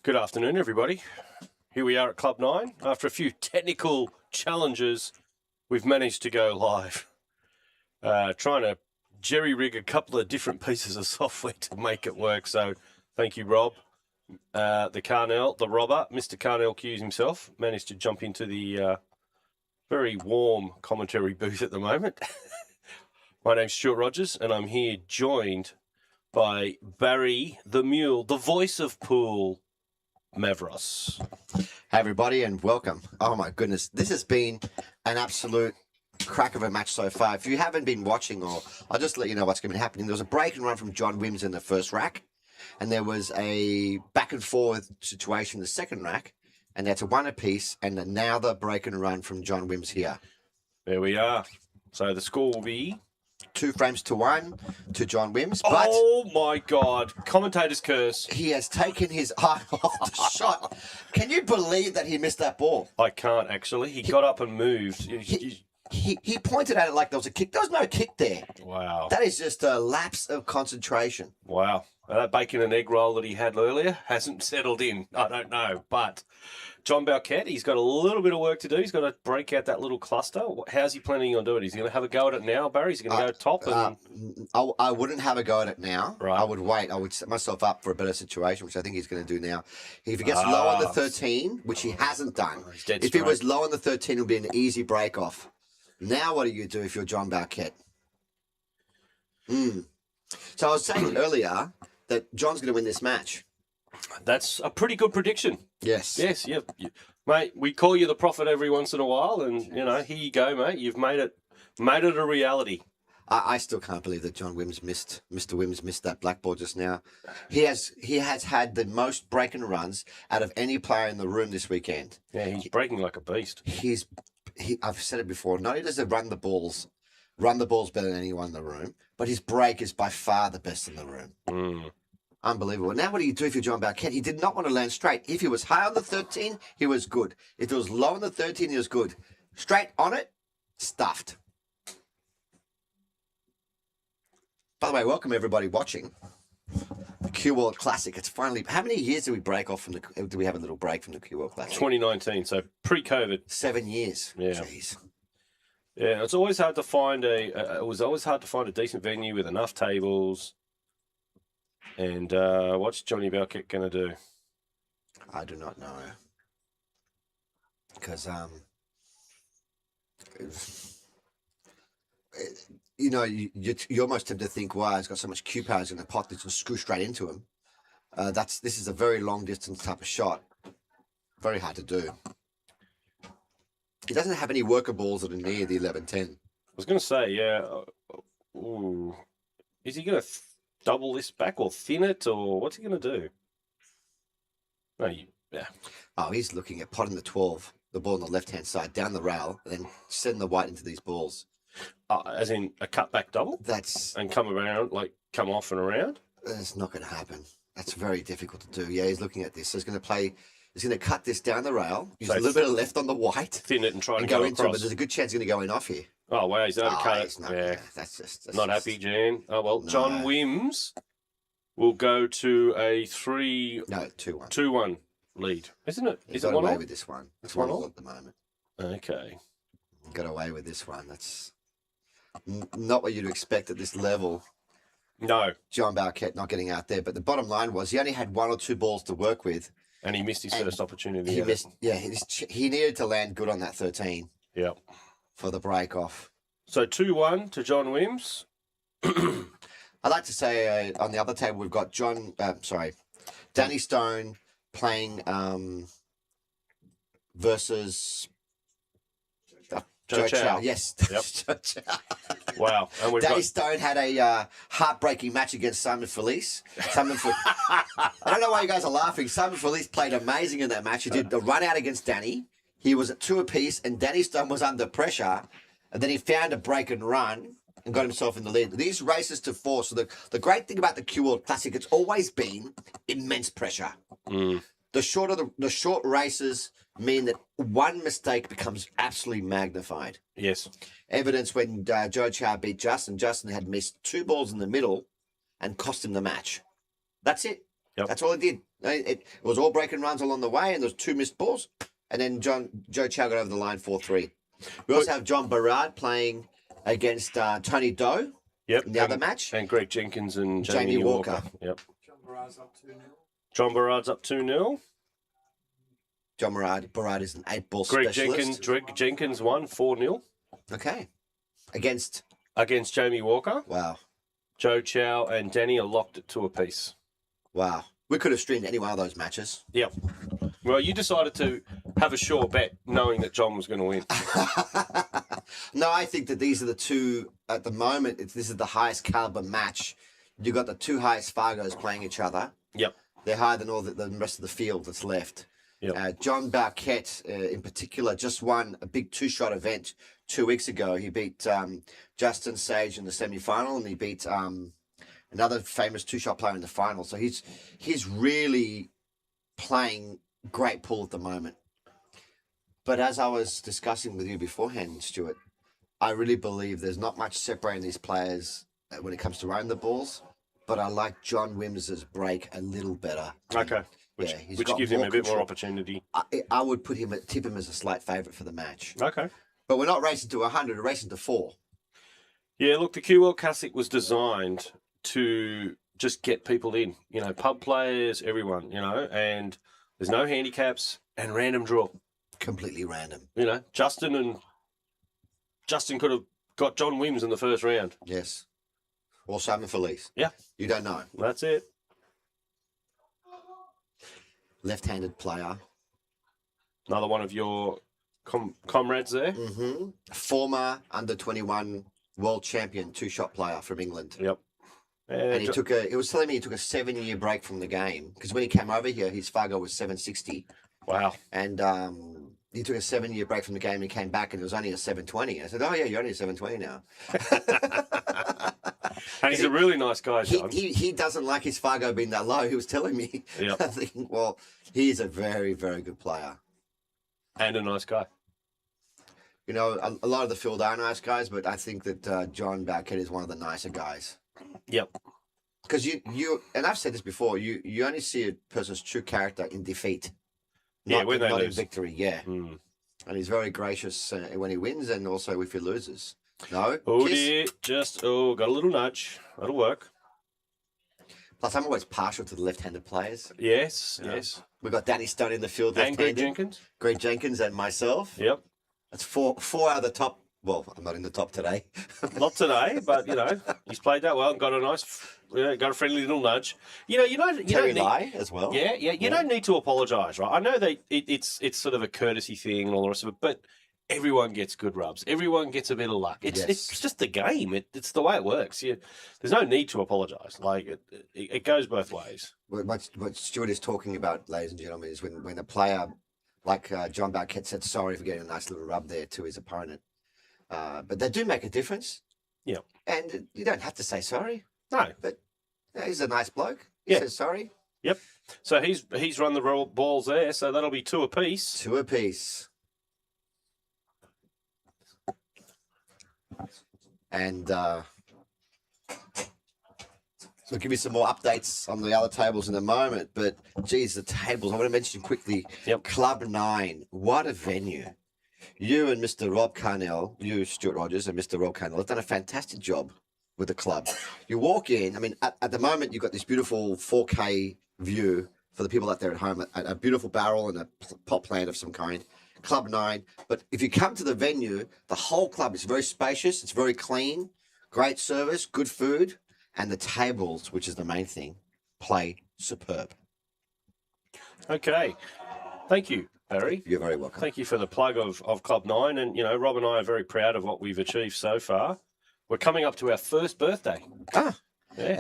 Good afternoon, everybody. Here we are at Club 9. After a few technical challenges, we've managed to go live. Trying to jerry-rig a couple of different pieces of software to make it work. So thank you, Rob. The robber, Mr. Carnell Hughes himself, managed to jump into the very warm commentary booth at the moment. My name's Stuart Rogers, and I'm here joined by Barry the Mule, the voice of Pool Mavros. Hey everybody, and welcome. Oh my goodness, this has been an absolute crack of a match so far. If you haven't been watching, or I'll just let you know what's going to be happening. There was a break and run from John Wims in the first rack, and there was a back and forth situation in the second rack, and that's a one apiece, and now the break and run from John Wims here. There we are. So the score will be 2 frames to 1 to John Wims. But oh my God, commentator's curse. He has taken his eye off the shot. Can you believe that he missed that ball? I can't actually. He got up and moved. He pointed at it like there was a kick. There was no kick there. Wow. That is just a lapse of concentration. Wow. That bacon and egg roll that he had earlier hasn't settled in. I don't know. But John Bowkett, he's got a little bit of work to do. He's got to break out that little cluster. How's he planning on doing it? Is he going to have a go at it now, Barry? Is he going to go top? And I wouldn't have a go at it now. Right. I would wait. I would set myself up for a better situation, which I think he's going to do now. If he gets low on the 13, which he hasn't done, if he was low on the 13, it would be an easy break off. Now what do you do if you're John Bowkett? So I was saying earlier that John's going to win this match. That's a pretty good prediction. Yes. Yes, yeah. Mate, we call you the prophet every once in a while, and, you know, here you go, mate. You've made it a reality. I still can't believe that Mr. Wims missed that black ball just now. He has had the most break and runs out of any player in the room this weekend. Yeah, he's breaking like a beast. I've said it before, not only does he run the balls better than anyone in the room, but his break is by far the best in the room. Unbelievable. Now what do you do if you're John Bowkett? He did not want to land straight. If he was high on the 13, he was good. If it was low on the 13, he was good. Straight on it, stuffed. By the way, welcome everybody watching the CueWorld Classic. It's finally, how many years did we break off from do we have a little break from the CueWorld Classic? 2019, so pre-COVID. 7 years. Yeah. Jeez. Yeah, it's always hard to find it was always hard to find a decent venue with enough tables. And what's Johnny Bowkett going to do? I do not know. Because, you know, you're almost tempted to think, wow, he's got so much cue power, he's going to pot this and screw straight into him. This is a very long distance type of shot. Very hard to do. He doesn't have any worker balls that are near the 11-10. I was going to say, yeah. Ooh. Is he going to double this back or thin it, or what's he going to do? No, yeah. Oh, he's looking at potting the 12, the ball on the left-hand side, down the rail, and then sending the white into these balls. As in a cutback double? And come around, like come off and around? That's not going to happen. That's very difficult to do. Yeah, he's looking at this. So he's going to cut this down the rail, use a little bit of left on the white. Thin it and try to go into across. it, but there's a good chance he's going to go in off here. Oh, wow, he's overcut it. Yeah, that's not happy, Jan. Oh, well, no. John Wims will go to a 2-1. 2-1 lead, isn't it? Is it 1-1? Got away with this one. It's 1-1 at the moment. Okay. Got away with this one. That's not what you'd expect at this level. No. John Bowkett not getting out there. But the bottom line was he only had 1 or 2 balls to work with. And he missed his first opportunity. He missed. Yeah, he needed to land good on that 13. Yep. For the break off. So 2-1 to John Wims. I'd like to say on the other table we've got Danny Stone playing versus Joe Chow. Yes. Yep. Wow. And Danny Stone had a heartbreaking match against Simon Felice. I don't know why you guys are laughing. Simon Felice played amazing in that match. He did the run out against Danny. He was at 2 apiece, and Danny Stone was under pressure, and then he found a break and run and got himself in the lead. These races to 4. So the great thing about the CueWorld Classic, it's always been immense pressure. The short races mean that one mistake becomes absolutely magnified. Yes. Evidence when Joe Chow beat Justin. Justin had missed 2 balls in the middle and cost him the match. That's it. Yep. That's all it did. It was all breaking runs along the way, and there was 2 missed balls. And then Joe Chow got over the line 4-3. We also have John Barrard playing against Tony Doe in the other match. And Greg Jenkins and Jamie Walker. Yep. John Barrard's up 2-0. John Barrard's up 2-0. John Barrard is an 8-ball Greg specialist. Jenkins won 4-0. Okay. Against Jamie Walker. Wow. Joe Chow and Danny are locked at 2 apiece. Wow. We could have streamed any one of those matches. Yep. Well, you decided to have a sure bet knowing that John was going to win. No, I think that these are the two, at the moment, this is the highest caliber match. You've got the 2 highest Fargos playing each other. Yep. They're higher than all the rest of the field that's left. Yep. John Bowkett, in particular, just won a big 2-shot event 2 weeks ago. He beat Justin Sage in the semi-final, and he beat another famous 2-shot player in the final. So he's really playing great pool at the moment. But as I was discussing with you beforehand, Stuart, I really believe there's not much separating these players when it comes to running the balls. But I like John Wims's break a little better. Okay. Which gives him a bit more opportunity. I would tip him as a slight favourite for the match. Okay. But we're not racing to 100, we're racing to 4. Yeah, look, the CueWorld Classic was designed to just get people in, pub players, everyone, and there's no handicaps and random draw. Completely random. Justin could have got John Wims in the first round. Yes. Or Simon Felice. Yeah. You don't know. That's it. Left-handed player. Another one of your comrades there. Mm-hmm. Former under-21 world champion 2-shot player from England. Yep. And he was telling me he took a 7-year break from the game because when he came over here, his Fargo was 760. Wow. And he took a 7-year break from the game and he came back and it was only a 720. I said, oh, yeah, you're only a 720 now. And he's a really nice guy, John. He doesn't like his Fargo being that low. He was telling me. Yep. I think, well, he's a very, very good player. And a nice guy. A lot of the field are nice guys, but I think that John Bowkett is one of the nicer guys. Yep. Because you and I've said this before, you only see a person's true character in defeat. When they not lose. in victory, yeah. Mm. And he's very gracious when he wins and also if he loses. No? Oh, Kiss. dear. Got a little nudge. That'll work. Plus, I'm always partial to the left-handed players. Yes. We've got Danny Stone in the field. And Greg left-handed. Jenkins. Greg Jenkins and myself. Yep. That's four out of the top. Well, I'm not in the top today. Not today, but he's played that well and got a friendly little nudge. You don't Lai as well. Yeah. You don't need to apologise, right? I know that it's sort of a courtesy thing and all the rest of it, but everyone gets good rubs. Everyone gets a bit of luck. It's just the game. It's the way it works. There's no need to apologise. Like it goes both ways. What Stuart is talking about, ladies and gentlemen, is when a player like John Bowkett said sorry for getting a nice little rub there to his opponent. But they do make a difference. Yeah. And you don't have to say sorry. No. But he's a nice bloke. He says sorry. Yep. So he's run the balls there, so that'll be 2 apiece. 2 apiece. And we'll give you some more updates on the other tables in a moment. But, geez, the tables, I want to mention quickly. Yep. Club 9, what a venue. You and Mr. Rob Carnell, Stuart Rogers and Mr. Rob Carnell have done a fantastic job with the club. You walk in, I mean, at the moment, you've got this beautiful 4K view for the people out there at home, a beautiful barrel and a pot plant of some kind. Club 9. But if you come to the venue, the whole club is very spacious. It's very clean. Great service, good food. And the tables, which is the main thing, play superb. Okay. Thank you, Barry. You're very welcome. Thank you for the plug of Club 9. And, Rob and I are very proud of what we've achieved so far. We're coming up to our first birthday. Yeah.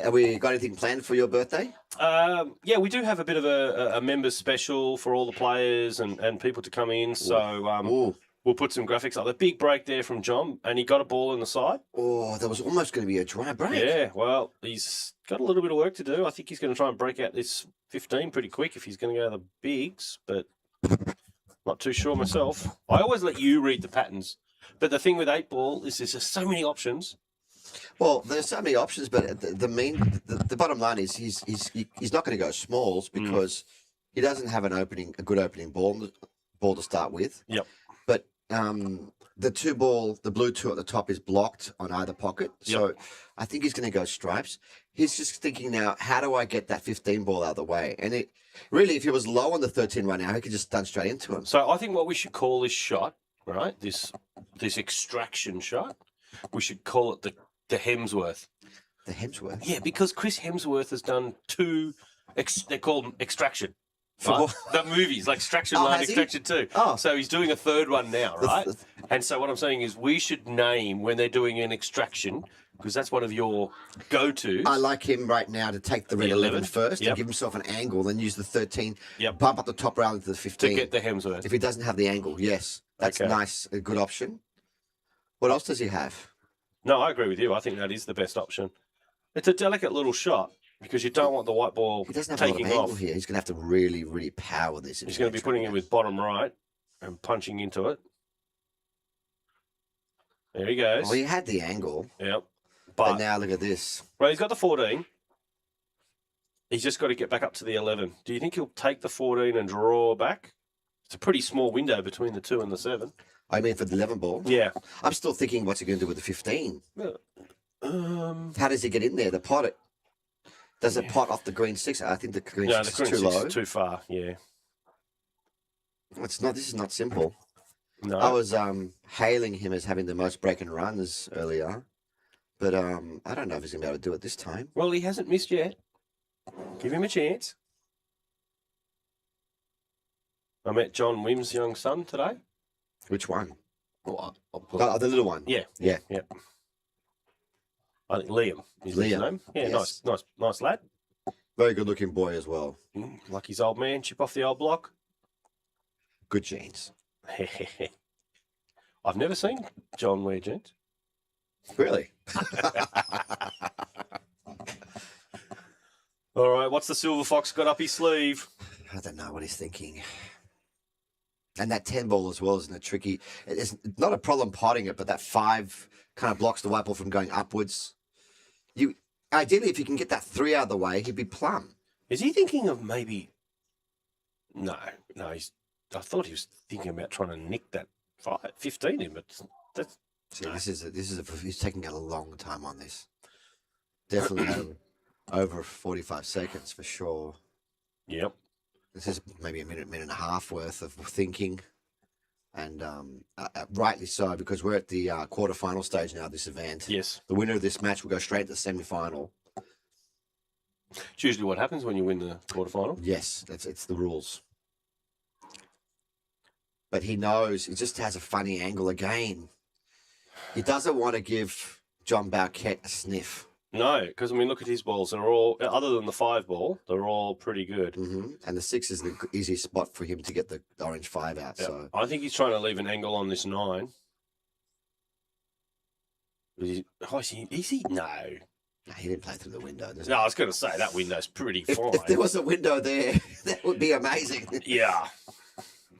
Have we got anything planned for your birthday? We do have a bit of a members special for all the players and people to come in. So we'll put some graphics up. The big break there from John, and he got a ball in the side. Oh, that was almost going to be a dry break. Yeah, well, he's got a little bit of work to do. I think he's going to try and break out this 15 pretty quick if he's going to go to the bigs, but not too sure myself. I always let you read the patterns. But the thing with 8-ball is there's just so many options. Well, there's so many options, but the bottom line is he's not going to go smalls because he doesn't have a good opening ball to start with. Yep. But the blue two at the top is blocked on either pocket. So I think he's going to go stripes. He's just thinking now, how do I get that 15 ball out of the way? And if he was low on the 13 right now, he could just stun straight into him. So I think what we should call this shot, right, this extraction shot, we should call it the Hemsworth. The Hemsworth? Yeah, because Chris Hemsworth has done two, they call them Extraction. For Right? what? The movies, like Extraction Oh, 1, has he? Extraction 2. Oh. So he's doing a third one now, right? And so what I'm saying is we should name when they're doing an extraction, because that's one of your go-tos. I like him right now to take the red 11 first Yep. and give himself an angle, then use the 13, Yep. bump up the top rail into the 15. To get the Hemsworth. If he doesn't have the angle, yes. That's Okay. nice, a good option. What else does he have? No, I agree with you. I think that is the best option. It's a delicate little shot because you don't want the white ball He doesn't have a lot taking of angle off. here. He's going to have to really, really power this. He's going to be putting it with bottom right and punching into it. There he goes. Well, he had the angle, Yep. but But, now look at this. well, he's got the 14. He's just got to get back up to the 11. Do you think he'll take the 14 and draw back? It's a pretty small window between the 2 and the 7. I mean, for the 11 ball. Yeah. I'm still thinking, what's he going to do with the 15? Um, How does he get in there? The pot it. Does it pot off the green 6? I think the green no, 6 the is green too 6 low. is too far. Yeah. It's not. This is not simple. No. I was hailing him as having the most break and runs earlier, but I don't know if he's going to be able to do it this time. Well, he hasn't missed yet. Give him a chance. I met John Wims' young son today. Which one? Oh, Oh, the little one. yeah, Yeah. yeah. I think Liam is his Liam, name. Yeah, yes. nice lad. Very good looking boy as well. Like his old man, chip off the old block. Good genes. I've never seen John wear jeans. Really? All right, what's the Silver Fox got up his sleeve? I don't know what he's thinking. And that 10 ball as well, isn't it tricky? It's not a problem potting it, but that 5 kind of blocks the white ball from going upwards. Ideally, if you can get that 3 out of the way, he'd be plumb. Is he thinking of maybe? No. I thought he was thinking about trying to nick that 15 in, but that's See, he's taking a long time on this. Definitely over 45 seconds for sure. Yep. This is maybe a minute and a half worth of thinking. And rightly so, because we're at the quarterfinal stage now of this event. Yes. The winner of this match will go straight to the semi-final. It's usually what happens when you win the quarterfinal. Yes, it's the rules. But he knows, he just has a funny angle again. He doesn't want to give John Bowkett a sniff. No, because I mean, look at his balls. They're all, other than the 5 ball, they're all pretty good. And the 6 is the easiest spot for him to get the orange 5 out. Yep. So I think he's trying to leave an angle on this 9. Is he? No. no, he didn't play through the window. No, I was going to say that window's pretty fine. If there was a window there, that would be amazing. Yeah.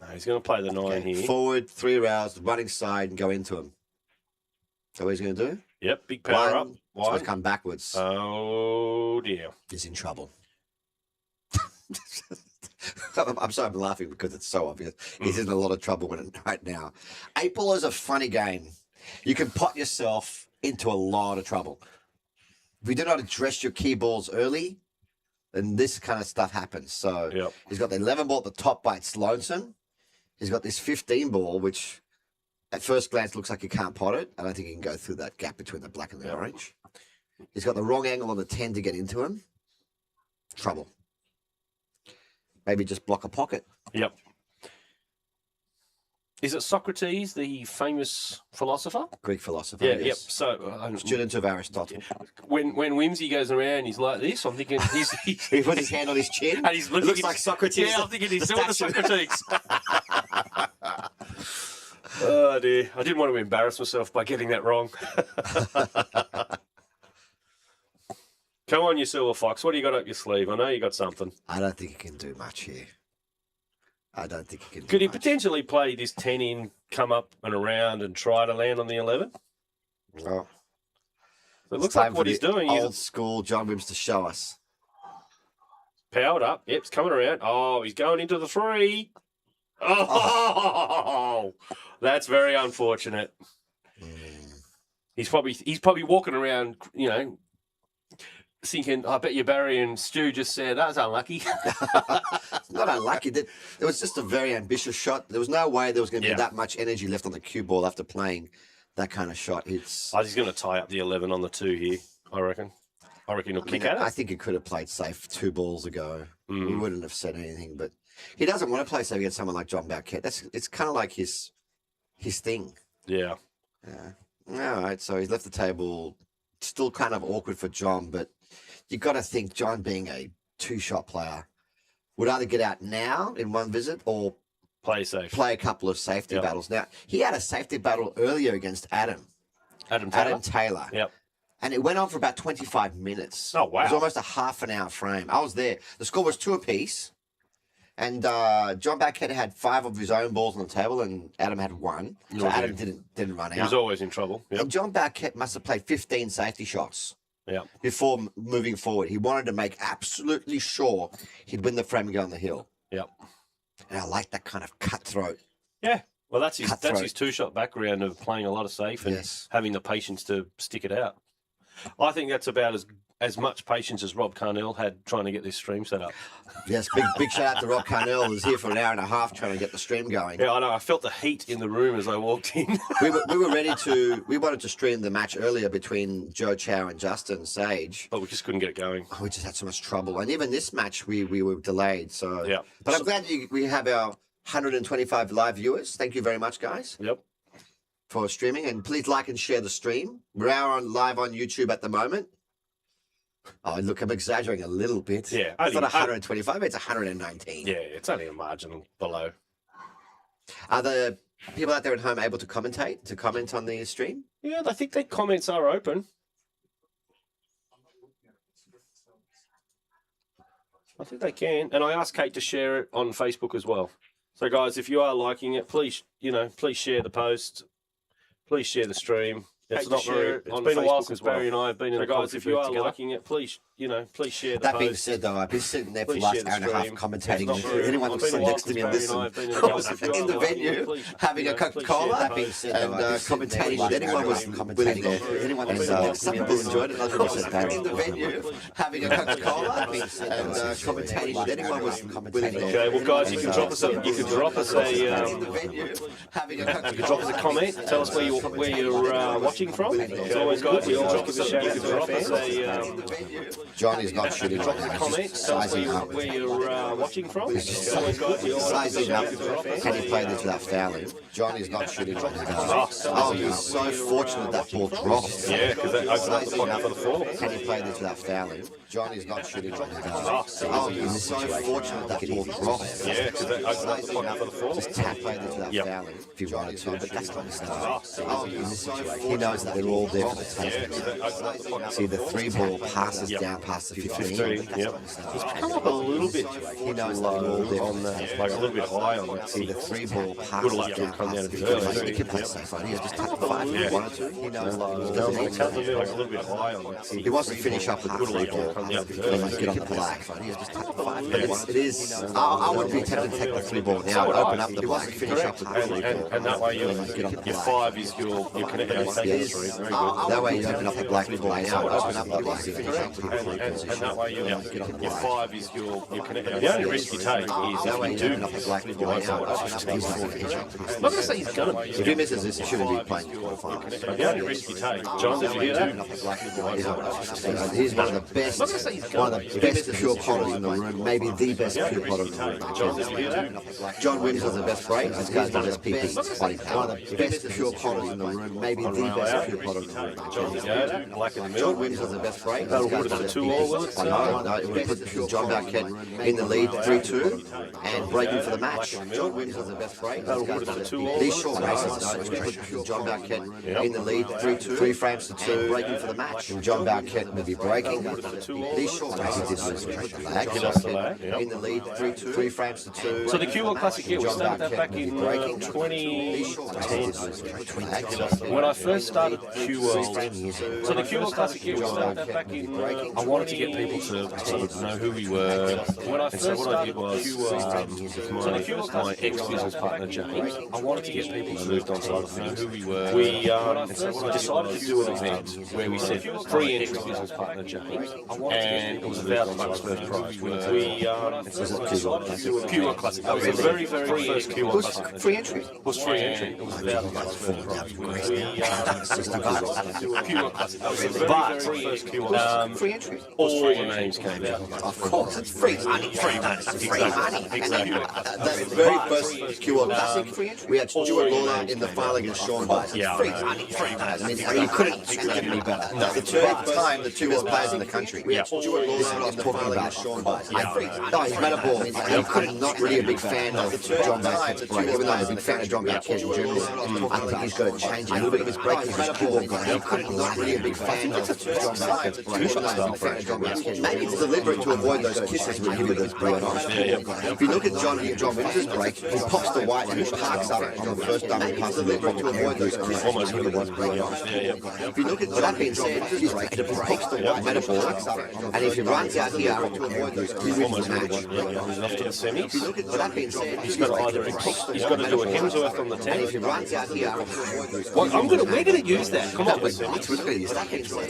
No, he's going to play the 9 here. Forward, 3 rails, running side, and go into him. So what he's going to do? Yep, big power up. So he's come backwards. Oh, dear. He's in trouble. I'm sorry, I'm laughing because it's so obvious. He's in a lot of trouble right now. 8 ball is a funny game. You can pot yourself into a lot of trouble. If you do not address your key balls early, then this kind of stuff happens. So Yep. he's got the 11 ball at the top by its lonesome. He's got this 15 ball, which at first glance looks like he can't pot it. I don't think he can go through that gap between the black and the orange. He's got the wrong angle on the 10 to get into him. Trouble. Maybe just block a pocket. Yep. Is it Socrates, the famous philosopher? Greek philosopher. Yeah, yes. yep. So Student of Aristotle. when Whimsy goes around, he's like this. I'm thinking He put his hand on his chin. and he's looking. It looks like Socrates. Yeah, I'm thinking he's the doing the statue. Socrates. Oh dear! I didn't want to embarrass myself by getting that wrong. Come on, you Silver Fox. What do you got up your sleeve? I know you got something. I don't think he can do much here. I don't think he can do Could he much. potentially play this 10 in, come up and around and try to land on the 11? Well, So it looks like what he's doing. Old school John Wims to show us. Powered up. Yep, it's coming around. Oh, he's going into the 3. Oh, that's very unfortunate. He's probably walking around, thinking, I bet you Barry and Stu just said, that's unlucky. Not unlucky. It was just a very ambitious shot. There was no way there was going to be that much energy left on the cue ball after playing that kind of shot. He's going to tie up the 11 on the 2 here, I reckon. He'll kick at it. I think he could have played safe 2 balls ago. We wouldn't have said anything, but he doesn't want to play safe against someone like John Bowkett. It's kind of like his thing. Yeah. All right, so he's left the table. Still kind of awkward for John, but you got to think John, being a 2-shot player, would either get out now in one visit or play safe. Play a couple of safety battles. Now, he had a safety battle earlier against Adam Taylor. Yep. And it went on for about 25 minutes. Oh, wow. It was almost a half an hour frame. I was there. The score was 2 apiece. And John Bowkett had 5 of his own balls on the table, and Adam had 1. So Adam didn't run out. He was always in trouble. Yep. And John Bowkett must have played 15 safety shots before moving forward. He wanted to make absolutely sure he'd win the frame and go on the hill. Yep. And I like that kind of cutthroat. Yeah. Well, that's his 2-shot background of playing a lot of safe and having the patience to stick it out. I think that's about as much patience as Rob Carnell had trying to get this stream set up. Yes, big shout out to Rob Carnell, who was here for an hour and a half trying to get the stream going. Yeah, I know. I felt the heat in the room as I walked in. we were ready to. We wanted to stream the match earlier between Joe Chow and Justin Sage, but we just couldn't get it going. We just had so much trouble, and even this match we were delayed. So yeah, but I'm glad we have our 125 live viewers. Thank you very much, guys. Yep. For streaming, and please like and share the stream. We're live on YouTube at the moment. Oh, look, I'm exaggerating a little bit. Yeah. It's not 125, it's 119. Yeah, it's only a margin below. Are the people out there at home able to comment on the stream? Yeah, I think the comments are open. I think they can. And I asked Kate to share it on Facebook as well. So, guys, if you are liking it, please share the post. Please share the stream. It's been a while since Barry and I have been in the guys. If you are liking it, please share the That being said, though, I've been sitting there for the last hour and a half commentating. Anyone who's sitting next to me and listen, I was in the venue having a Coca-Cola and commentating with anyone was willing there. Anyone was some people enjoyed it. Other people said Barry. In the venue having a Coca-Cola and commentating with anyone was willing there. Okay, well, guys, you can drop us a comment. Tell us where you're watching from. It's always good. We all drop us a shout out to our fans. Johnny's not shooting. Drop us a comment. Tell us where you're watching from. It's always good. We all sizing up. Can he play this without fouling? Johnny's not shooting. Oh, he's so fortunate that ball dropped. Yeah, because that opened up the pocket for the 4. Can he play this without fouling? Johnny's not shooting. Oh, he's so fortunate that ball dropped. Yeah, because that opened up the pocket for the 4. Just tap play this without fouling if you wanted to, but that's not his style. Oh, he knows that they're all there for the taking. See, the 3 ball passes down past the 15. He's come up a little bit. He knows that they're all there on that, like a little bit high on that. See, the 3 ball passes down past the 15. He can play safe on. He just tap the 5 if he wanted to. He knows that he like a little bit high on that. He wants to finish up with the 3 ball. He must get on the black. He just tap the 5. It is. I would be tempted to take the 3 ball now and open up the black. Finish up with the 3 ball. And that way your 5 is your connector. That way you open up the black ball now and open up the black. And that way your 5 is your connector. The only risk you take is if you do open up the black ball now and open up the black. I'm not going to say he's going to. If he misses this, he shouldn't be playing quarterfinals. The only risk you take, John, did you hear that? He's one of the best pure potters in the room, maybe the best pure potter in the room. John, did you hear that? John Wims has the best break. This guy's the best PP. One of the best pure potters in the room, maybe the best pure potter in the room. John, did you hear that? Black in the middle. John Wims has the best break. That'll put it to 2-all, will it? No, it would put John Bowkett in the lead 3-2 and breaking for the match. John Wims has the best break. That'll put it to 2-all. These short races, it would put John Bowkett in the lead 3-2, 3 frames to 2, breaking for the match. And John Bowkett would be breaking. These short races did lose the lag. In the lead 3-2, 3 frames to 2. So the CueWorld Classic here, we started that back in 2010. When I first started CueWorld, so the CueWorld Classic year, we started that back in. I wanted to get people to sort of know who we were. When I first what I did was my ex-business partner Jane. I wanted to get people to moved on to other things. Know who we were. We decided to do an event where we said free entry business partner Jane, and it was $1,000 first prize. CueWorld Classic. That was the very first CueWorld Classic. Free entry. It was free entry. It was $1,000 first prize. CueWorld Classic. That was the very first CueWorld. Free entry. All the names came out. Of course, it's free money. Free money. Exactly. The very first CueWorld Classic, we had Stuart Lawler in the final against Sean Bice. Yeah. Free money. I mean, you couldn't get any better. The first time the two best players in the country. We had Stuart Lawler in the final against Sean Bice. No, he's met a ball. He couldn't, not really a big fan of John Bowkett's break. Even though I'm a big fan of John Bowkett in general, I think he's got to change a little bit of his break. He's met a ball. He couldn't, not really a big fan of John Bowkett's break. Even though I'm a fan of John Bowkett. Maybe it's deliberate to avoid those kisses with him with his break on. If you look at John Wims' break, he pops the white and he parks up on the first double pass. Deliberate to avoid those kisses with him with his break on. If you look at that being said, his break, he pops the white metaphor, and if he runs out here, he wins the match. He's off to the semis. If you look at that being said, He's got to either he's got to do a Hemsworth on the 10. and if he runs out here, We're going to use that. Come on, it's crazy.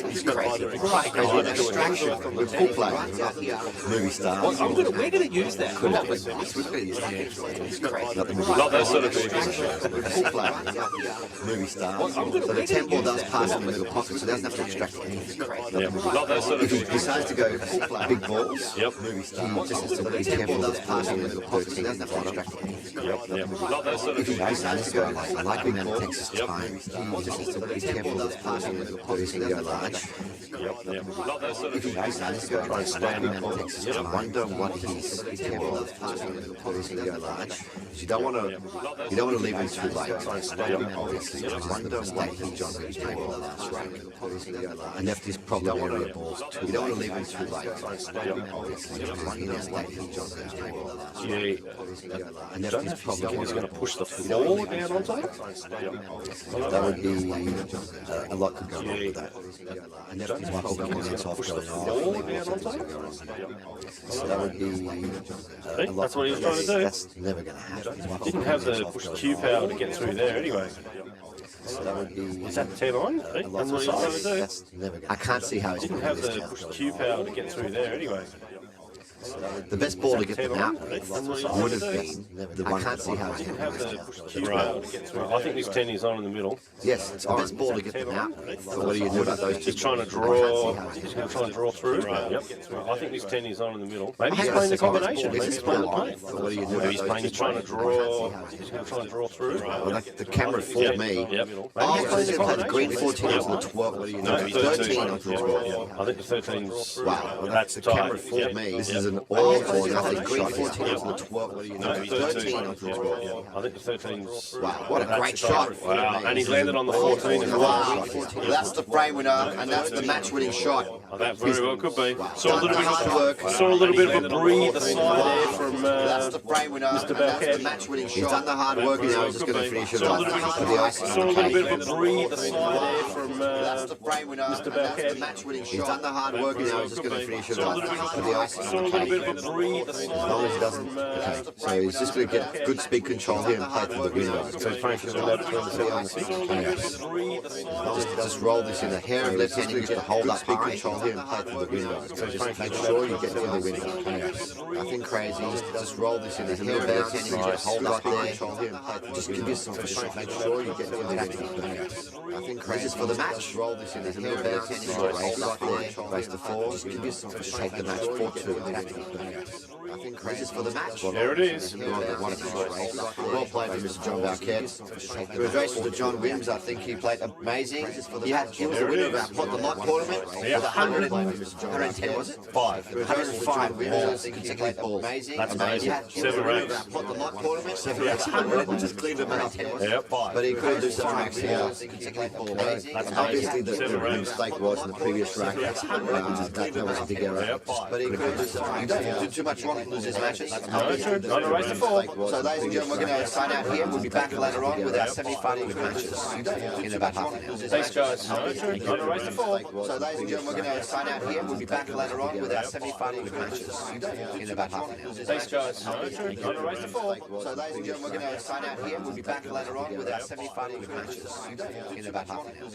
He's crazy. With full play. Movie stars. we're going to use that. Come on, He's crazy. not those sort of things. With full play. Movie stars. So the 10 ball does pass in the middle pocket, so he doesn't have to extract anything. Not those sort of If he things. decides to go big balls, Movie he just has to be careful does pass in the middle pocket, so he doesn't have to extract anything. Not those sort of If he things. decides to go, I like the amount of Texas time, he just has to be careful does pass in the middle pocket, so he doesn't go large. Not those sort of If he things. decides to go, I like the amount of Texas time, I wonder what he's careful does pass in the middle pocket, so he doesn't go large. You don't want to leave him too late. Obviously, I wonder what John Wims played the last round. And left his problem area balls too. You don't want to leave him too late. Obviously, he knows late John Wims played the last round. And left his problem He's going to push the floor down onto it. that would be a lot could go wrong with that. And left his problem is off going Floor down onto it. So that would be a lot. That's what he was trying to do. That's never going to happen. Didn't have the Q power to get through there anyway. So that would be Is that 10 on? That's what he was trying to do. that's never going to. I can't see how he's Didn't going to have do the this. Q power to get through there anyway. The best ball to get them out That's what he was would have trying to do. been the one. I can't see how he's going Have to the do Q power to get through. I think this 10 is on in the middle. Yes, it's the best ball to get them out. But what do you do about those two? He's trying to draw. He's going to try and draw through. Yep. I think this 10 is on in the middle. Maybe he's playing the combination. Maybe he's playing the play. What do you do Maybe about he's those playing. two? He's trying to draw. He's going to try and draw through. Well, the camera fooled me. Yep. Maybe Oh, he's so playing he's the going to play the combination. green 14 on the 12. What do you do? No, 13 on the 12. Yeah. I think the 13's. Wow, well, That's the tight. camera fooled Yep. me. This Yep. is an all or nothing Green shot. 14 on the 12. What do you do? No, 13 on the 12. I think the 13's. Wow, what a great shot. Wow, and he's landed on the 14 as well. Wow, that's the frame winner, and that's the match-winning shot. That very well could be. Saw a little Hard bit work. of a breather sigh there from That's the frame winner, and that's the Bowkett. match-winning shot. He's done the hard work, and now he's just going to finish it off with the icing Saw a on the little cake. bit of a breather sigh there from That's the frame winner, and that's the Bowkett. match-winning shot. He's done the hard work, and now he's just going to finish it off with the icing Saw a on the little cake. bit of a breather As sigh long as he there doesn't, from okay. So he's just going to get good speed control here and play through the window. So he's playing for the left between the 7 and 6. Just roll this in the hair of left hand, you get to hold up speed control here and play through the window. So just make sure you get through the window. Nothing crazy, just roll this in the hair of left hand, you get to hold up there. Just give yourself a shot, make sure you get through the window. Nothing crazy. This is for the match. Roll this in the hair of left hand, you get to hold up there. Race to 4, just give yourself a shot, take the match 4-2. Nothing crazy. This is for the match. There it is. Well played for Mr. John Bowkett. Congratulations to John Wims. I think he played amazing. He was the winner of our Pot the Lot tournament. Yeah. 110, was it? 5. 105 Wims. I think he played amazing. That's amazing. He was the 7 winner of racks. our Pot the Lot tournament. 7 racks. 100 just cleaned him out. Yeah, 5. But he couldn't do 7 racks here. And obviously the mistake was in the previous rack. That was a big error. But he couldn't do 7 racks here. He didn't do too much wrong losers matches. No, true. Not a race to fall. So, ladies and gentlemen, we're going to sign out here. We'll be back later on with our semi-final matches in about half an hour. Thanks, guys. No, true. Not a race to fall. So, ladies and gentlemen, we're going to sign out here. We'll be back later on with our semi-final matches in about half an hour. Thanks, guys. No, true. Not a race to fall. So, ladies and gentlemen, we're going to sign out here. We'll be back later on with our semi-final matches in about half an hour.